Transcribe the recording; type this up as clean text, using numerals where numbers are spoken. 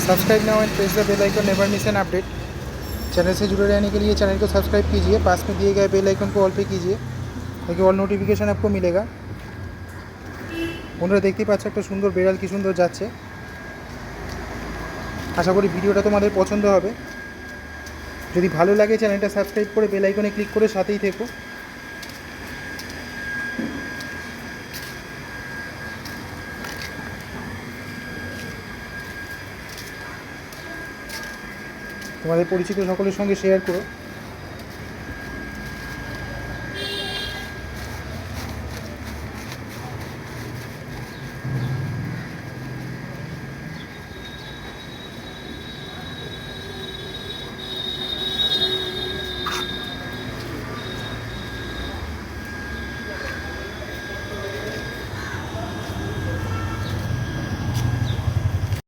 Subscribe now and press the bell icon, never miss an update. Channel से जुड़े रहने के लिए चैनल को सब्सक्राइब कीजिए, पास में दिए गए बेल आइकन को ऑल पे कीजिए ताकि ऑल नोटिफिकेशन आपको मिलेगा। বন্ধুরা দেখতেই পাচ্ছ একটা সুন্দর বিড়াল কি সুন্দর যাচ্ছে। আশা করি ভিডিওটা তোমাদের পছন্দ হবে। যদি ভালো লাগে চ্যানেলটা সাবস্ক্রাইব করে বেল আইকনে ক্লিক করে সাথেই থেকো। তোমাদের পরিচিত সকলের সঙ্গে শেয়ার করো।